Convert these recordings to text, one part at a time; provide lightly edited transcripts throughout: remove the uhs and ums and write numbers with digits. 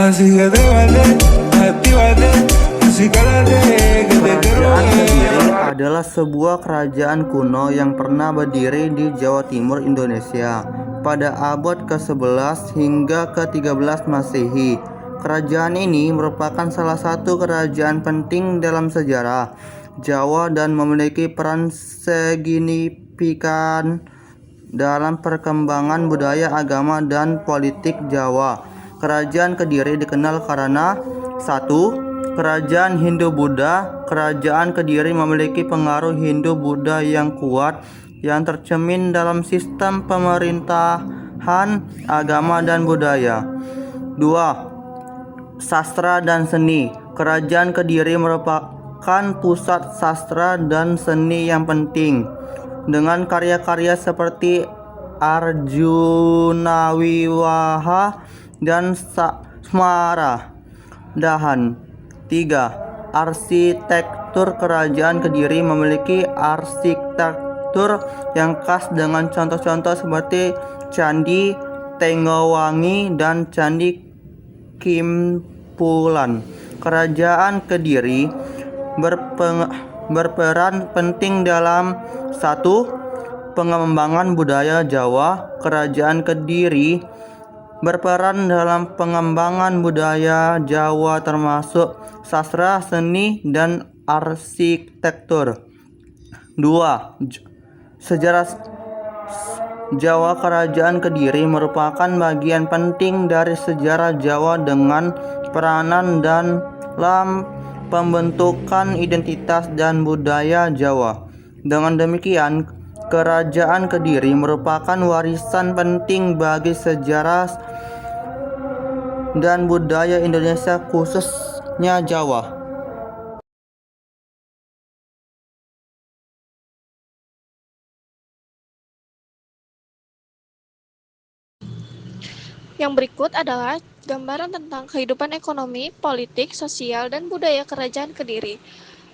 Así que atrévate, actívate, así cálate, que te quiero Kerajaan Kediri ver. adalah sebuah kerajaan kuno yang pernah berdiri di Jawa Timur, Indonesia pada abad ke-11 hingga ke-13 Masehi. Kerajaan ini merupakan salah satu kerajaan penting dalam sejarah Jawa dan memiliki peran signifikan dalam perkembangan budaya, agama, dan politik Jawa. Kerajaan Kediri dikenal karena 1. Kerajaan Hindu-Buddha. Kerajaan Kediri memiliki pengaruh Hindu-Buddha yang kuat yang tercermin dalam sistem pemerintahan, agama, dan budaya. 2. Sastra dan seni. Kerajaan Kediri merupakan pusat sastra dan seni yang penting, dengan karya-karya seperti Arjuna Wiwaha dan Smara Dahan. 3. Arsitektur. Kerajaan Kediri memiliki arsitektur yang khas dengan contoh-contoh seperti Candi Tenggowangi dan Candi Kimpulan. Kerajaan Kediri berperan penting dalam 1. Pengembangan budaya Jawa. Kerajaan Kediri berperan dalam pengembangan budaya Jawa termasuk sastra, seni, dan arsitektur. 2. Sejarah Jawa. Kerajaan Kediri merupakan bagian penting dari sejarah Jawa dengan peranan dalam pembentukan identitas dan budaya Jawa. Dengan demikian, Kerajaan Kediri merupakan warisan penting bagi sejarah dan budaya Indonesia, khususnya Jawa. Yang berikut adalah gambaran tentang kehidupan ekonomi, politik, sosial, dan budaya Kerajaan Kediri.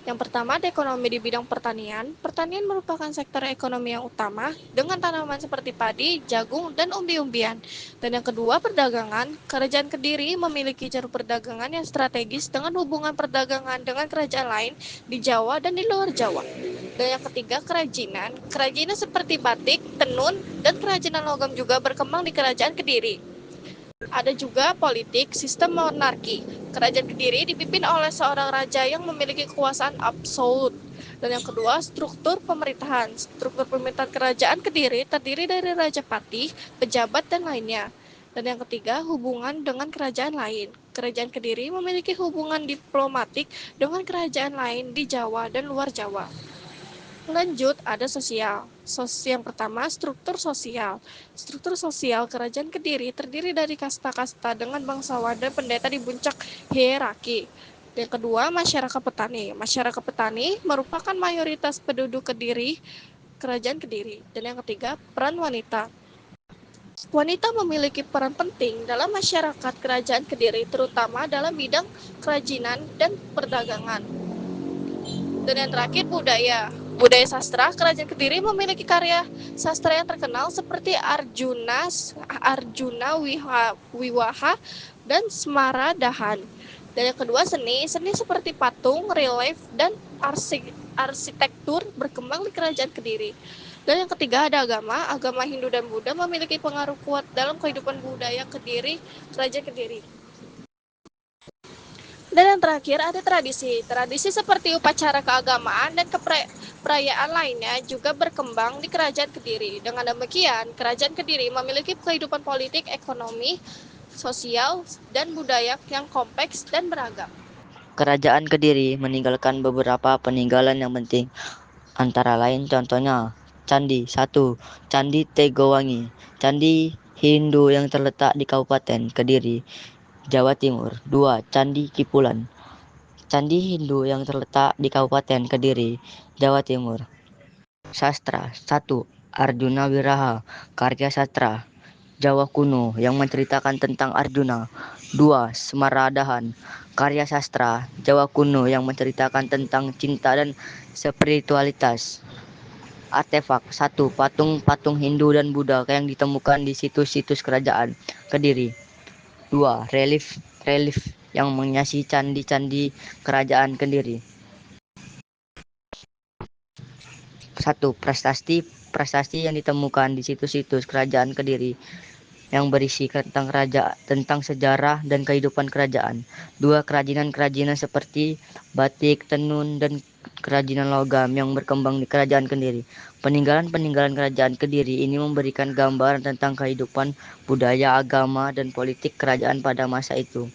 Yang pertama, ada ekonomi di bidang pertanian. Pertanian merupakan sektor ekonomi yang utama dengan tanaman seperti padi, jagung, dan umbi-umbian. Dan yang kedua, perdagangan. Kerajaan Kediri memiliki jalur perdagangan yang strategis dengan hubungan perdagangan dengan kerajaan lain di Jawa dan di luar Jawa. Dan yang ketiga, kerajinan. Kerajinan seperti batik, tenun, dan kerajinan logam juga berkembang di Kerajaan Kediri. Ada juga politik, sistem monarki. Kerajaan Kediri dipimpin oleh seorang raja yang memiliki kekuasaan absolut. Dan yang kedua, struktur pemerintahan. Struktur pemerintahan Kerajaan Kediri terdiri dari raja patih, pejabat, dan lainnya. Dan yang ketiga, hubungan dengan kerajaan lain. Kerajaan Kediri memiliki hubungan diplomatik dengan kerajaan lain di Jawa dan luar Jawa. Lanjut, ada sosial. Yang pertama, struktur sosial. Struktur sosial Kerajaan Kediri terdiri dari kasta-kasta dengan bangsawan dan pendeta di puncak hierarki. Yang kedua, masyarakat petani. Masyarakat petani merupakan mayoritas penduduk Kediri, Kerajaan Kediri. Dan yang ketiga, peran wanita. Wanita memiliki peran penting dalam masyarakat Kerajaan Kediri, terutama dalam bidang kerajinan dan perdagangan. Dan yang terakhir, budaya. Budaya sastra. Kerajaan Kediri memiliki karya sastra yang terkenal seperti Arjuna Wiwaha dan Smara Dahan. Dan yang kedua, seni. Seni seperti patung, relief, dan arsitektur berkembang di Kerajaan Kediri. Dan yang ketiga, ada agama. Agama Hindu dan Buddha memiliki pengaruh kuat dalam kehidupan budaya Kediri, Kerajaan Kediri. Dan yang terakhir, ada tradisi. Tradisi seperti upacara keagamaan dan perayaan lainnya juga berkembang di Kerajaan Kediri. Dengan demikian, Kerajaan Kediri memiliki kehidupan politik, ekonomi, sosial, dan budaya yang kompleks dan beragam. Kerajaan Kediri meninggalkan beberapa peninggalan yang penting. Antara lain contohnya, Candi 1. Candi Tegowangi. Candi Hindu yang terletak di Kabupaten Kediri, Jawa Timur. 2. Candi Kipulan. Candi Hindu yang terletak di Kabupaten Kediri, Jawa Timur. Sastra 1. Arjuna Wiraha. Karya sastra Jawa kuno yang menceritakan tentang Arjuna. 2. Semaradahan. Karya sastra Jawa kuno yang menceritakan tentang cinta dan spiritualitas. Artefak 1. Patung-patung Hindu dan Buddha yang ditemukan di situs-situs Kerajaan Kediri. 2. Relief relief yang menghiasi candi-candi kerajaan Kediri. 1. Prestasi yang ditemukan di situs-situs kerajaan Kediri yang berisi tentang sejarah dan kehidupan kerajaan. 2. Kerajinan-kerajinan seperti batik, tenun, dan kerajinan logam yang berkembang di kerajaan Kediri. Peninggalan-peninggalan kerajaan Kediri ini memberikan gambaran tentang kehidupan, budaya, agama, dan politik kerajaan pada masa itu.